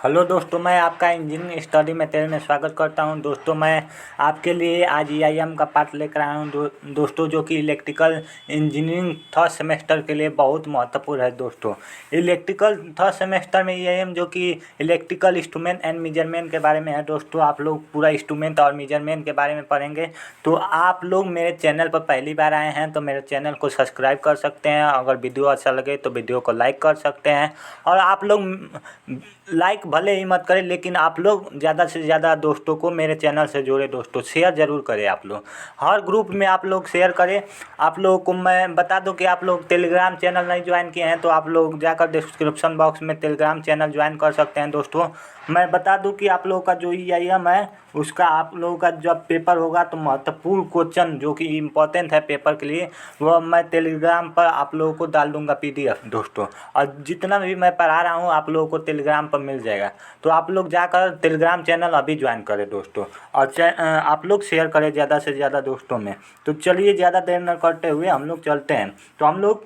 Hello दोस्तों, मैं आपका इंजीनियरिंग स्टडी मटेरियल में स्वागत करता हूं। दोस्तों, मैं आपके लिए आज ईआईएम का पार्ट लेकर आया हूं दोस्तों, जो कि इलेक्ट्रिकल इंजीनियरिंग थर्ड सेमेस्टर के लिए बहुत महत्वपूर्ण है। दोस्तों, इलेक्ट्रिकल थर्ड सेमेस्टर में ईआईएम जो कि इलेक्ट्रिकल इंस्ट्रूमेंट एंड मेजरमेंट के बारे में है। दोस्तों, आप लोग पूरा इंस्ट्रूमेंट और मेजरमेंट के बारे में पढ़ेंगे। तो आप लोग मेरे चैनल पर पहली बार आए हैं तो मेरे चैनल को सब्सक्राइब कर सकते हैं। अगर वीडियो अच्छा लगे तो वीडियो को लाइक कर सकते हैं। और आप लोग लाइक भले ही मत करें, लेकिन आप लोग ज़्यादा से ज़्यादा दोस्तों को मेरे चैनल से जोड़े। दोस्तों, शेयर ज़रूर करें। आप लोग हर ग्रुप में आप लोग शेयर करें। आप लोगों को मैं बता दूं कि आप लोग टेलीग्राम चैनल नहीं ज्वाइन किए हैं तो आप लोग जाकर डिस्क्रिप्शन बॉक्स में टेलीग्राम चैनल ज्वाइन कर सकते हैं। दोस्तों, मैं बता दूं कि आप लोगों का जो ईआईएम है उसका आप लोगों का जब पेपर होगा तो महत्वपूर्ण क्वेश्चन जो कि इम्पोर्टेंट है पेपर के लिए, वह मैं टेलीग्राम पर आप लोगों को डाल दूंगा पीडीएफ। दोस्तों, और जितना भी मैं पढ़ा रहा हूँ आप लोगों को टेलीग्राम पर मिल जाएगा। तो आप लोग जाकर टेलीग्राम चैनल अभी ज्वाइन करें दोस्तों, और आप लोग शेयर करें ज़्यादा से ज़्यादा दोस्तों में। तो चलिए, ज़्यादा देर न करते हुए हम लोग चलते हैं। तो हम लोग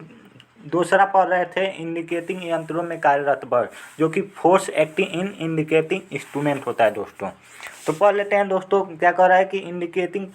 दूसरा पढ़ रहे थे इंडिकेटिंग यंत्रों में कार्यरत बल, जो कि force acting in indicating instrument होता है। दोस्तों, तो पढ़ लेते हैं। दोस्तों, क्या कह रहा है कि इंडिकेटिंग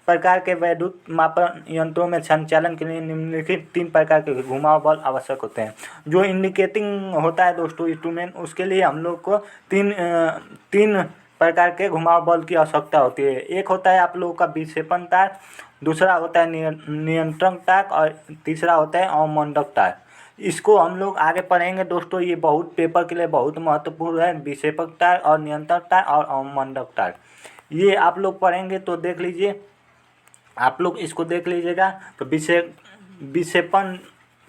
प्रकार के वैद्युत मापन यंत्रों में संचालन के लिए निम्नलिखित 3 प्रकार के घुमाव बल आवश्यक होते हैं। जो इंडिकेटिंग होता है दोस्तों इंस्ट्रूमेंट, उसके लिए हम लोग को तीन प्रकार के घुमाव बल की आवश्यकता होती है। एक होता है आप लोगों का विक्षेपण तार, दूसरा होता है नियंत्रण तार, और तीसरा होता है अवमंदक तार। इसको हम लोग आगे पढ़ेंगे दोस्तों। ये बहुत पेपर के लिए बहुत महत्वपूर्ण है। विक्षेपक तार और नियंत्रण तार और अवमंदक तार, ये आप लोग पढ़ेंगे तो देख लीजिए। आप लोग इसको देख लीजिएगा। तो विक्षेपण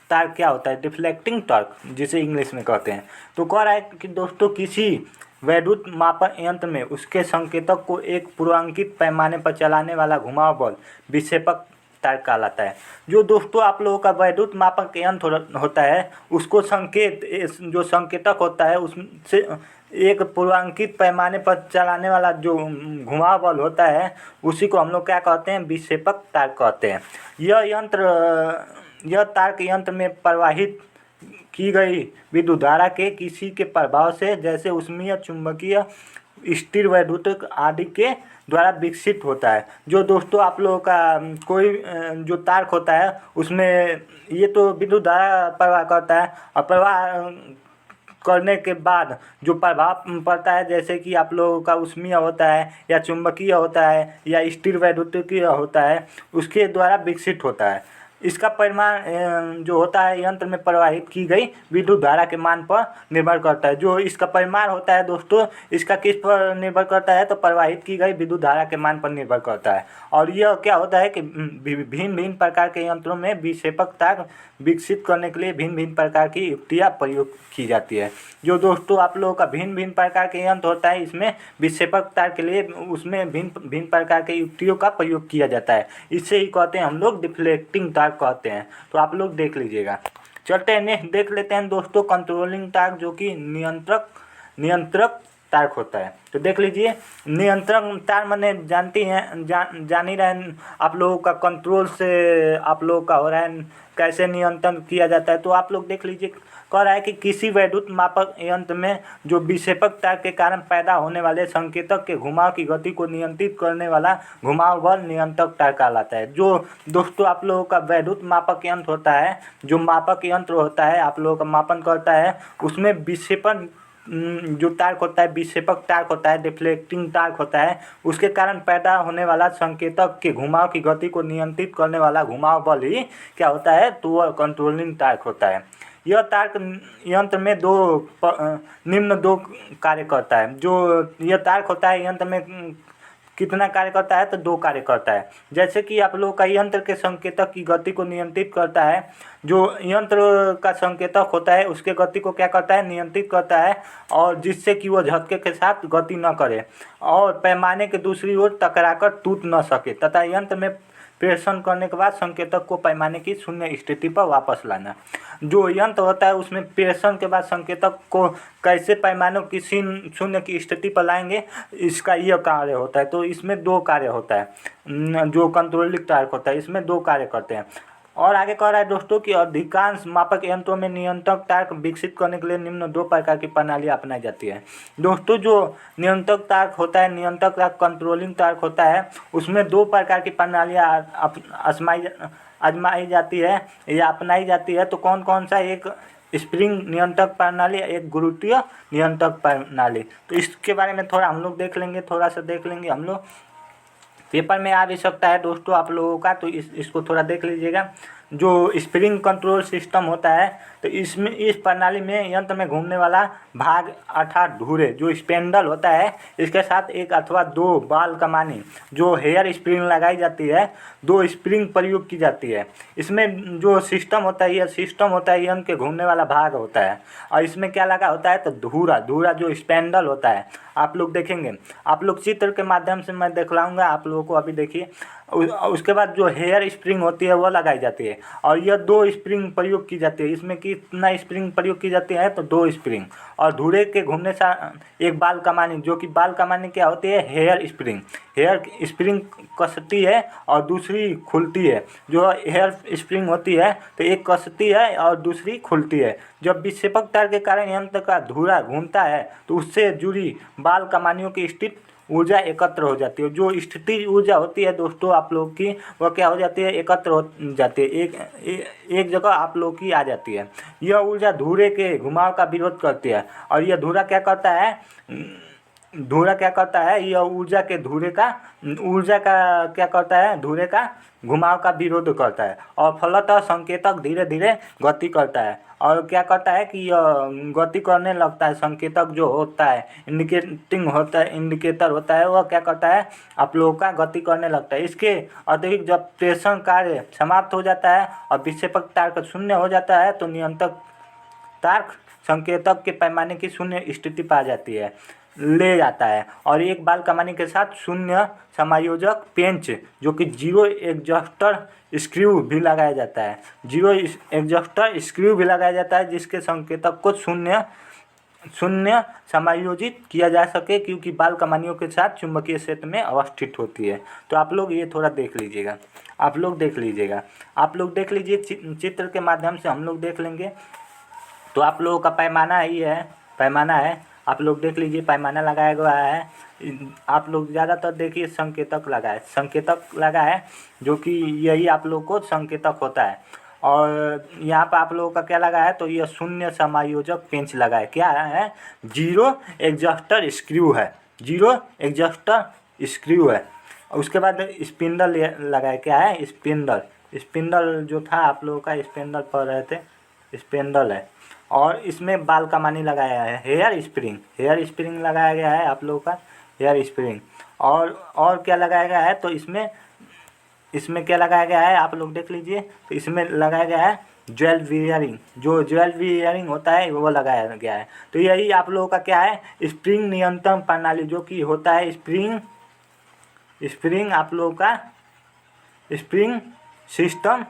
तार क्या होता है? डिफ्लेक्टिंग टॉर्क, जिसे इंग्लिश में कहते हैं। तो कह रहा है कि दोस्तों, किसी वैद्युत मापन यंत्र में उसके संकेतक को एक पूर्वांकित पैमाने पर चलाने वाला घुमाव बल विक्षेपक तार कहलाता है। जो दोस्तों आप लोगों का वैद्युत मापक यंत्र होता है, उसको जो संकेतक होता है उससे एक पूर्वांकित पैमाने पर चलाने वाला जो घुमाव बल होता है, उसी को हम लोग क्या कहते हैं? विक्षेपक तार कहते हैं। यह तार के यंत्र में प्रवाहित की गई विद्युत धारा के किसी के प्रभाव से, जैसे ऊष्मीय, चुंबकीय, स्थिर वैद्युत आदि के द्वारा विकसित होता है। जो दोस्तों आप लोगों का कोई जो तार होता है उसमें ये तो विद्युत धारा प्रवाह करता है, और प्रवाह करने के बाद जो प्रभाव पड़ता है, जैसे कि आप लोगों का ऊष्मीय होता है या चुंबकीय होता है या स्थिर वैद्युतीय होता है, उसके द्वारा विकसित होता है। इसका परिमाण जो होता है यंत्र में प्रवाहित की गई विद्युत धारा के मान पर निर्भर करता है। जो इसका परिमाण होता है दोस्तों, इसका किस पर निर्भर करता है? तो प्रवाहित की गई विद्युत धारा के मान पर निर्भर करता है। और यह क्या होता है कि भिन्न भिन्न प्रकार के यंत्रों में विक्षेपक तार विकसित करने के लिए भिन्न भिन्न प्रकार की युक्तियाँ प्रयोग की जाती है। जो दोस्तों आप लोगों का भिन्न भिन्न प्रकार के यंत्र होता है, इसमें विक्षेपक तार के लिए उसमें भिन्न भिन्न प्रकार के युक्तियों का प्रयोग किया जाता है। इसे ही कहते हैं हम लोग डिफ्लेक्टिंग तार कहते हैं। तो आप लोग देख लीजिएगा। चलते हैं नेक्स्ट देख लेते हैं दोस्तों, कंट्रोलिंग तार, जो कि नियंत्रक तार होता है। तो देख लीजिए, नियंत्रण तार मैंने जान ही रहे हैं आप लोगों का, कंट्रोल से आप लोगों का हो रहा है, कैसे नियंत्रण किया जाता है। तो आप लोग देख लीजिए, कह रहा है कि किसी वैद्युत मापक यंत्र में जो विक्षेपक तार के कारण पैदा होने वाले संकेतक के घुमाव की गति को नियंत्रित करने वाला घुमाव बल नियंत्रक तार कहलाता है। जो दोस्तों आप लोगों का वैद्युत मापक यंत्र होता है, जो मापक यंत्र होता है आप लोगों का मापन करता है, उसमें विक्षेपण जो तार होता है, विक्षेपक तार होता है, डिफ्लेक्टिंग तार होता है, उसके कारण पैदा होने वाला संकेतक के घुमाव की गति को नियंत्रित करने वाला घुमाव बल ही क्या होता है? तो वह कंट्रोलिंग तार होता है। यह तार यंत्र में निम्न दो कार्य करता है। जो यह तार होता है यंत्र में कितना कार्य करता है? तो 2 कार्य करता है। जैसे कि आप लोग का यंत्र के संकेतक की गति को नियंत्रित करता है। जो यंत्र का संकेतक होता है उसके गति को क्या करता है? नियंत्रित करता है, और जिससे कि वह झटके के साथ गति न करे और पैमाने के दूसरी ओर टकराकर टूट न सके, तथा यंत्र में प्रेषण करने के बाद संकेतक को पैमाने की शून्य स्थिति पर वापस लाना। जो यंत्र होता है उसमें प्रेषण के बाद संकेतक को कैसे पैमानों की शून्य की स्थिति पर लाएंगे, इसका यह कार्य होता है। तो इसमें 2 कार्य होता है। जो कंट्रोलिंग तार होता है इसमें 2 कार्य करते हैं। और आगे कह रहा है दोस्तों कि अधिकांश मापक यंत्रों में नियंत्रक तार्क विकसित करने के लिए निम्न 2 प्रकार की प्रणालियाँ अपनाई जाती है। दोस्तों जो नियंत्रक तार्क होता है, नियंत्रक तार्क कंट्रोलिंग तार्क होता है, उसमें 2 प्रकार की प्रणालियाँ आजमाई जाती है या अपनाई जाती है। तो कौन कौन सा? एक स्प्रिंग नियंत्रक प्रणाली, एक गुरुत्वीय नियंत्रक प्रणाली। तो इसके बारे में थोड़ा हम लोग देख लेंगे, थोड़ा सा देख लेंगे हम लोग। पेपर में आ भी सकता है दोस्तों आप लोगों का, तो इसको थोड़ा देख लीजिएगा। जो स्प्रिंग कंट्रोल सिस्टम होता है, तो इसमें इस प्रणाली में यंत्र में घूमने वाला भाग अर्थात धुरे जो स्पेंडल होता है, इसके साथ एक अथवा 2 बाल कमानी जो हेयर स्प्रिंग लगाई जाती है, 2 स्प्रिंग प्रयोग की जाती है। इसमें जो सिस्टम होता है, यह सिस्टम होता है यंत्र के घूमने वाला भाग होता है। और इसमें क्या लगा होता है? तो धुरा जो स्पेंडल होता है, आप लोग देखेंगे, आप लोग चित्र के माध्यम से मैं दिखलाऊंगा आप लोगों को। अभी देखिए, उसके बाद जो हेयर स्प्रिंग होती है वो लगाई जाती है, और यह 2 स्प्रिंग प्रयोग की जाती है। इसमें कितना स्प्रिंग प्रयोग की जाती है? तो 2 स्प्रिंग। और धुरे के घूमने से एक बाल कमानी, जो कि बाल कमानी क्या होती है? Hair spring. हेयर स्प्रिंग कसती है और दूसरी खुलती है। जो हेयर स्प्रिंग होती है तो एक कसती है और दूसरी खुलती है। जब विक्षेपक तार के कारण यंत्र का धुरा घूमता है तो उससे जुड़ी बाल कमानियों की स्थित ऊर्जा एकत्र हो जाती है। जो स्थिति ऊर्जा होती है दोस्तों आप लोग की, वह क्या हो जाती है? एकत्र हो जाती है, एक जगह आप लोग की आ जाती है। यह ऊर्जा धुरे के घुमाव का विरोध करती है। और यह धुरा क्या करता है? यह ऊर्जा का क्या करता है? धुरे का घुमाव का विरोध करता है, और फलतः संकेतक धीरे धीरे गति करता है। और क्या करता है कि यह गति करने लगता है। संकेतक जो होता है, इंडिकेटर होता है, वह क्या करता है? आप लोगों का गति करने लगता है। इसके अतिरिक्त जब प्रेषण कार्य समाप्त हो जाता है और विक्षेपक तार्क शून्य हो जाता है, तो नियंत्रक तार्क संकेतक के पैमाने की शून्य स्थिति पा जाती है, ले जाता है। और एक बाल कमानी के साथ शून्य समायोजक पेंच जो कि 0 एडजस्टर स्क्रू भी लगाया जाता है। 0 एडजस्टर स्क्रू भी लगाया जाता है, जिसके संकेतक को शून्य समायोजित किया जा सके, क्योंकि बाल कमानियों के साथ चुंबकीय क्षेत्र में अवस्थित होती है। तो आप लोग ये थोड़ा देख लीजिएगा, आप लोग देख लीजिए चित्र के माध्यम से हम लोग देख लेंगे। तो आप लोगों का पैमाना है, आप लोग देख लीजिए, पैमाना लगाया गया है। आप लोग ज़्यादातर देखिए संकेतक लगा है, जो कि यही आप लोग को संकेतक होता है। और यहाँ पर आप लोगों का क्या लगा है? तो यह शून्य समायोजक पेंच लगा है। क्या है? 0 एडजस्टर स्क्रू है। उसके बाद स्पिंडल लगा है। क्या है? स्पिंडल जो था आप लोगों का, स्पिंडल पढ़ रहे थे, स्पिंडल है। और इसमें बाल कमानी लगाया है, हेयर स्प्रिंग लगाया गया है आप लोगों का, हेयर स्प्रिंग। और क्या लगाया गया है? तो इसमें क्या लगाया गया है? आप लोग देख लीजिए। तो इसमें लगाया गया है ज्वेल वियरिंग होता है, वो लगाया गया है। तो यही आप लोगों का क्या है? स्प्रिंग नियंत्रण प्रणाली, जो कि होता है स्प्रिंग आप लोगों का स्प्रिंग सिस्टम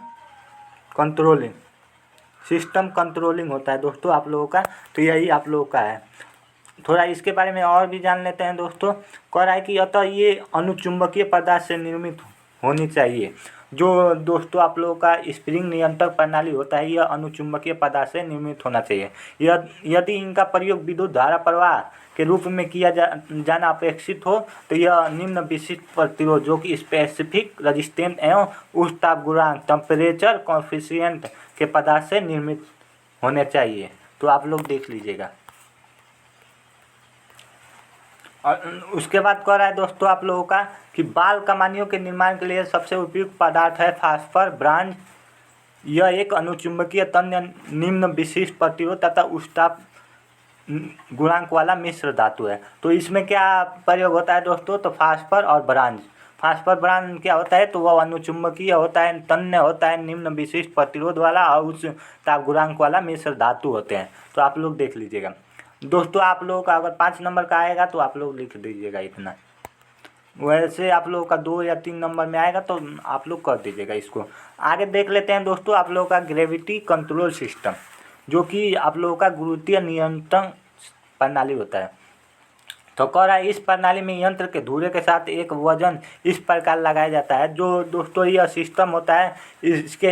कंट्रोलिंग होता है दोस्तों आप लोगों का। तो यही आप लोगों का है। थोड़ा इसके बारे में और भी जान लेते हैं दोस्तों। कह रहा है कि अतः ये अनुचुंबकीय पदार्थ से निर्मित होनी चाहिए। जो दोस्तों आप लोगों का स्प्रिंग नियंत्रक प्रणाली होता है, यह अनुचुंबकीय पदार्थ से निर्मित होना चाहिए। यदि इनका प्रयोग विद्युत धारा प्रवाह के रूप में किया जाना अपेक्षित हो, तो यह निम्न विशिष्ट प्रतिरोध, जो कि स्पेसिफिक रेजिस्टेंस एवं उच्च ताप गुणांक टेम्परेचर कॉएफिशिएंट के पदार्थ से निर्मित होने चाहिए। तो आप लोग देख लीजिएगा। और उसके बाद कह रहा है दोस्तों आप लोगों का कि बाल कमानियों के निर्माण के लिए सबसे उपयुक्त पदार्थ है फास्फर ब्रांज। यह एक अनुचुंबकीय तन्य निम्न विशिष्ट प्रतिरोध तथा उच्च ताप गुणांक वाला मिश्र धातु है। तो इसमें क्या प्रयोग होता है दोस्तों? तो फास्फर ब्रांज क्या होता है? तो वह अनुचुंबकीय होता है, तन्य होता है, निम्न विशिष्ट प्रतिरोध वाला और उच्च ताप गुणांक वाला मिश्र धातु होते हैं। तो आप लोग देख लीजिएगा दोस्तों। आप लोगों का अगर 5 नंबर का आएगा तो आप लोग लिख दीजिएगा इतना। वैसे आप लोगों का 2 या 3 नंबर में आएगा तो आप लोग कर दीजिएगा इसको। आगे देख लेते हैं दोस्तों आप लोगों का ग्रेविटी कंट्रोल सिस्टम, जो कि आप लोगों का गुरुत्वीय नियंत्रण प्रणाली होता है। तो कह रहा है इस प्रणाली में यंत्र के धुरे के साथ एक वजन इस प्रकार लगाया जाता है। जो दोस्तों यह सिस्टम होता है, इसके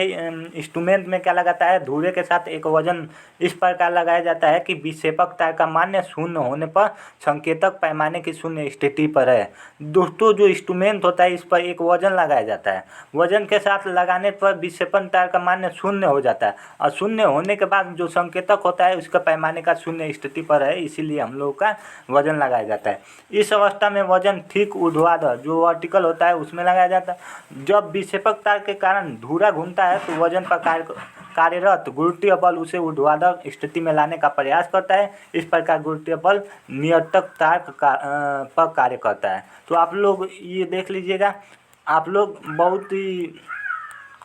इंस्ट्रूमेंट में क्या लगाता है, धुरे के साथ एक वजन इस प्रकार लगाया जाता है कि विक्षेपक तार का मान शून्य होने पर संकेतक पैमाने की शून्य स्थिति पर है। दोस्तों जो इंस्ट्रूमेंट होता है इस पर एक वजन लगाया जाता है, वजन के साथ लगाने पर विक्षेपण तार का मान शून्य हो जाता है और शून्य होने के बाद जो संकेतक होता है उसका पैमाने का शून्य स्थिति पर है, इसीलिए हम लोग का वजन लगाया जाता है। इस अवस्था में वजन ठीक ऊर्ध्वाधर जो वर्टिकल होता है उसमें लगाया जाता है। जब विक्षेपक तार के कारण धुरा घूमता है तो वजन पर कार्यरत गुरुत्वीय बल उसे ऊर्ध्वाधर स्थिति में लाने का प्रयास करता है। इस प्रकार गुरुत्वीय बल नियंत्रक तार पर कार्य करता है। तो आप लोग ये देख लीजिएगा, आप लोग बहुत ही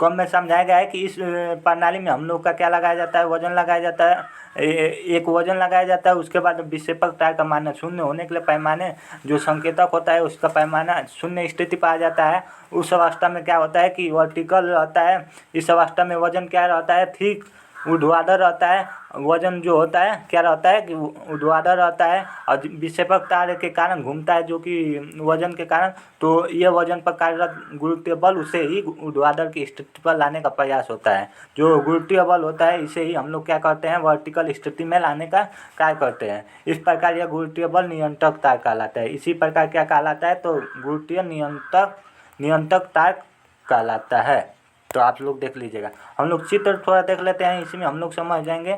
कम में समझाया गया है कि इस प्रणाली में हम लोग का क्या लगाया जाता है, वजन लगाया जाता है। एक वजन लगाया जाता है, उसके बाद विक्षेपक तार का मान शून्य होने के लिए पैमाने जो संकेतक होता है उसका पैमाना शून्य स्थिति पर आ जाता है। उस अवस्था में क्या होता है कि वर्टिकल रहता है। इस अवस्था में वजन क्या रहता है, ठीक ऊर्ध्वाधर रहता है। वजन जो होता है क्या रहता है कि ऊर्ध्वाधर रहता है और विक्षेपक तार के कारण घूमता है जो कि वजन के कारण, तो यह वजन पर कार्यरत गुरुत्वीय बल उसे ही ऊर्ध्वाधर की स्थिति पर लाने का प्रयास होता है। जो गुरुत्वीय बल होता है इसे ही हम लोग क्या करते हैं, वर्टिकल स्थिति में लाने का कार्य करते हैं। इस प्रकार यह गुरुत्वीय बल नियंत्रक तार कहलाता है। इसी प्रकार क्या कहलाता है, तो गुरुत्वीय नियंत्रक तार कहलाता है। तो आप लोग देख लीजिएगा, हम लोग चित्र थोड़ा देख लेते हैं, इसी में हम लोग समझ जाएंगे।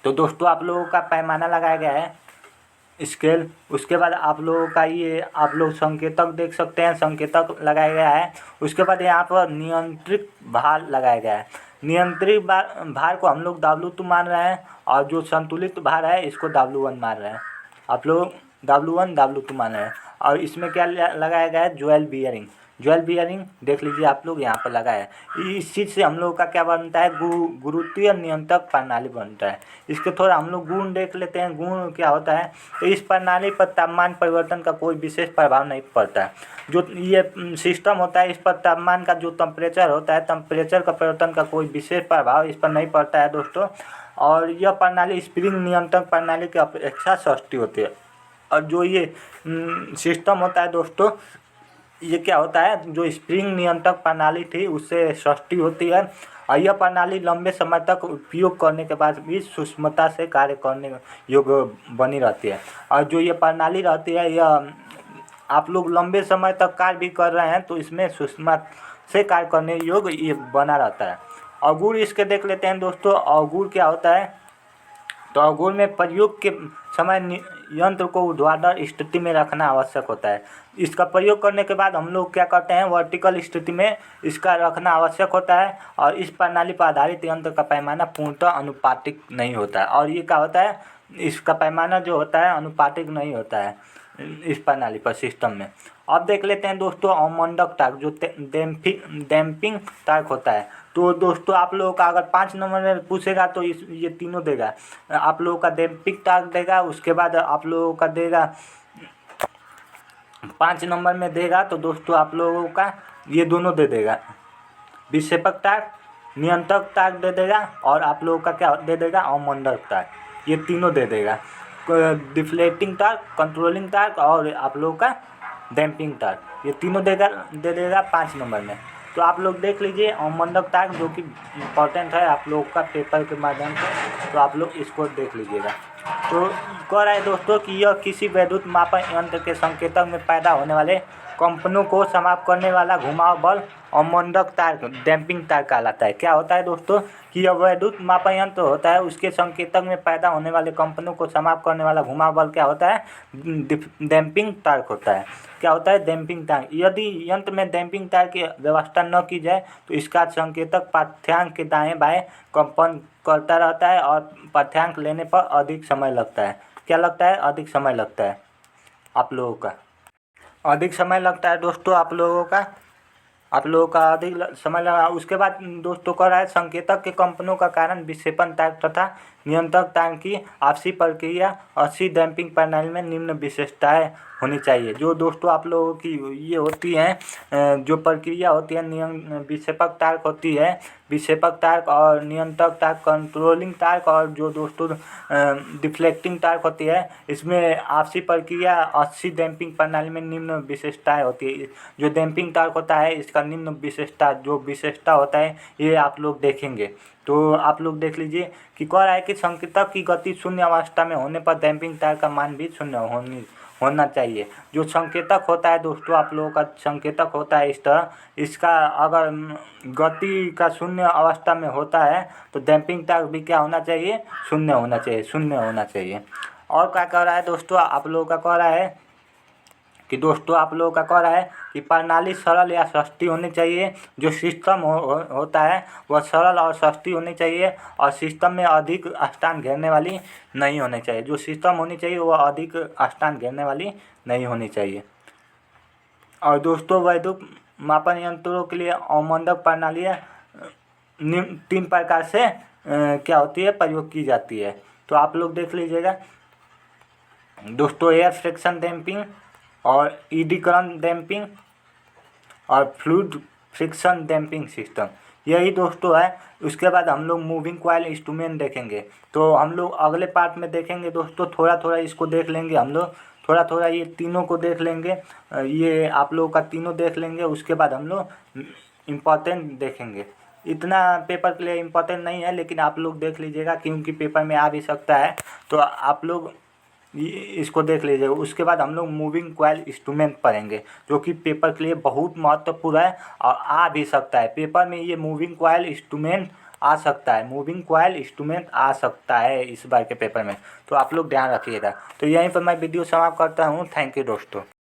तो दोस्तों आप लोगों का पैमाना लगाया गया है, स्केल। उसके बाद आप लोगों का ये आप लोग संकेतक देख सकते हैं, संकेतक लगाया गया है। उसके बाद यहाँ पर नियंत्रित भार लगाया गया है। नियंत्रित भार को हम लोग W2 मान रहे हैं और जो संतुलित भार है इसको W1 मान रहे हैं। आप लोग W1 W2 मान रहे हैं। और इसमें क्या लगाया गया है, ज्वेल बियरिंग। ज्वेल बियरिंग देख लीजिए आप लोग यहाँ पर लगा है। इस चीज़ से हम लोग का क्या बनता है, गुरुत्वीय नियंत्रक प्रणाली बनता है। इसके थोड़ा हम लोग गुण देख लेते हैं। गुण क्या होता है, तो इस प्रणाली पर तापमान परिवर्तन का कोई विशेष प्रभाव नहीं पड़ता है। जो ये सिस्टम होता है इस पर तापमान का जो टेम्परेचर होता है, टेम्परेचर का परिवर्तन का कोई विशेष प्रभाव इस पर नहीं पड़ता है दोस्तों। और यह प्रणाली स्प्रिंग नियंत्रण प्रणाली की अपेक्षा सस्ती होती है। और जो ये सिस्टम होता है दोस्तों, ये क्या होता है, जो स्प्रिंग नियंत्रक प्रणाली थी उससे सस्ती होती है। और यह प्रणाली लंबे समय तक उपयोग करने के बाद भी सूक्ष्मता से कार्य करने योग्य बनी रहती है। और जो ये प्रणाली रहती है यह आप लोग लंबे समय तक कार्य भी कर रहे हैं तो इसमें सूक्ष्मता से कार्य करने योग्य ये बना रहता है। अवगुण इसके देख लेते हैं दोस्तों। अवगुण क्या होता है, तो अवगुण में प्रयोग के समय यंत्र को ऊर्ध्वाधर स्थिति में रखना आवश्यक होता है। इसका प्रयोग करने के बाद हम लोग क्या करते हैं, वर्टिकल स्थिति में इसका रखना आवश्यक होता है। और इस प्रणाली पर आधारित यंत्र का पैमाना पूर्णतः अनुपातिक नहीं होता है। और ये क्या होता है, इसका पैमाना जो होता है अनुपातिक नहीं होता है इस प्रणाली पर, सिस्टम में। अब देख लेते हैं दोस्तों अवमंदक टार्क जो डैम्पिंग टार्क होता है। तो दोस्तों आप लोगों का अगर 5 नंबर में पूछेगा तो ये तीनों देगा। आप लोगों का डैम्पिंग टार्क देगा, उसके बाद आप लोगों का देगा 5 नंबर में देगा तो दोस्तों आप लोगों का ये दोनों दे देगा, विक्षेपक टार्क, नियंत्रक टार्क दे देगा और आप लोगों का क्या दे देगा, अवमंदक टार्क। ये तीनों दे देगा, डिफ्लेटिंग टार्क, कंट्रोलिंग टार्क और आप लोगों का डैम्पिंग टार्क। ये तीनों दे देगा 5 नंबर में। तो आप लोग देख लीजिए अवमंदक टार्क जो कि इम्पोर्टेंट है आप लोग का पेपर के माध्यम से, तो आप लोग इसको देख लीजिएगा। तो कह रहा है दोस्तों कि यह किसी वैद्युत मापन यंत्र के संकेतक में पैदा होने वाले कंपनों को समाप्त करने वाला घुमाव बल अवमंदक तार डैम्पिंग तार कहलाता है। क्या होता है दोस्तों कि यह वैद्युत मापन यंत्र होता है, उसके संकेतक में पैदा होने वाले कंपनों को समाप्त करने वाला घुमाव बल क्या होता है, डैम्पिंग तार होता है। क्या होता है, डैम्पिंग तार। यदि यंत्र में डैम्पिंग तार की व्यवस्था न की जाए तो इसका संकेतक पाठ्यांक के दाएं बाएं कंपन करता रहता है और पाठ्यांक लेने पर अधिक समय लगता है। क्या लगता है, अधिक समय लगता है आप लोगों का, अधिक समय लगता है दोस्तों आप लोगों का अधिक समय लगा। उसके बाद दोस्तों कह रहा है संकेतक के कंपनों का कारण विक्षेपण तार तथा नियंत्रक तार की आपसी प्रक्रिया अच्छी डैम्पिंग प्रणाली में निम्न विशेषताएं होनी चाहिए। जो दोस्तों आप लोगों की ये होती हैं जो प्रक्रिया होती है विक्षेपक तार्क होती है, विक्षेपक तार्क और नियंत्रक तार्क, कंट्रोलिंग तार्क और जो दोस्तों डिफ्लेक्टिंग तार्क होती है, इसमें आपसी प्रक्रिया अच्छी डैम्पिंग प्रणाली में निम्न विशेषताएं होती है। जो डैम्पिंग तार्क होता है इसका निम्न विशेषता होता है ये आप लोग देखेंगे। तो आप लोग देख लीजिए कि कह रहा है कि संकेतक की गति शून्य अवस्था में होने पर डैम्पिंग तार्क का मान भी शून्य होना चाहिए। जो संकेतक होता है दोस्तों आप लोगों का संकेतक होता है इस तरह, इसका अगर गति का शून्य अवस्था में होता है तो डैम्पिंग तार्क भी क्या होना चाहिए, शून्य होना चाहिए। और क्या कह रहा है दोस्तों आप लोगों का कह रहा है कि प्रणाली सरल या सस्ती होनी चाहिए। जो सिस्टम होता है वह सरल और सस्ती होनी चाहिए और सिस्टम में अधिक स्थान घेरने वाली नहीं होनी चाहिए। जो सिस्टम होनी चाहिए वह अधिक स्थान घेरने वाली नहीं होनी चाहिए। और दोस्तों वैद्युत मापन यंत्रों के लिए अवमंदक प्रणालियाँ तीन प्रकार से क्या होती है, प्रयोग की जाती है। तो आप लोग देख लीजिएगा दोस्तों, एयर फ्रिक्शन डैम्पिंग और ईडीकरण डैम्पिंग और फ्लूइड फ्रिक्शन डैम्पिंग सिस्टम, यही दोस्तों है। उसके बाद हम लोग मूविंग कॉइल इंस्ट्रूमेंट देखेंगे। तो हम लोग अगले पार्ट में देखेंगे दोस्तों, थोड़ा इसको देख लेंगे हम लोग, थोड़ा ये तीनों को देख लेंगे, ये आप लोगों का तीनों देख लेंगे। उसके बाद हम लोग इम्पोर्टेंट देखेंगे। इतना पेपर के लिए इम्पोर्टेंट नहीं है लेकिन आप लोग देख लीजिएगा क्योंकि पेपर में आ भी सकता है, तो आप लोग इसको देख लीजिएगा। उसके बाद हम लोग मूविंग कॉइल इंस्ट्रूमेंट पढ़ेंगे जो कि पेपर के लिए बहुत महत्वपूर्ण है और आ भी सकता है पेपर में। ये मूविंग कॉइल इंस्ट्रूमेंट आ सकता है इस बार के पेपर में, तो आप लोग ध्यान रखिएगा। तो यहीं पर मैं वीडियो समाप्त करता हूँ। थैंक यू दोस्तों।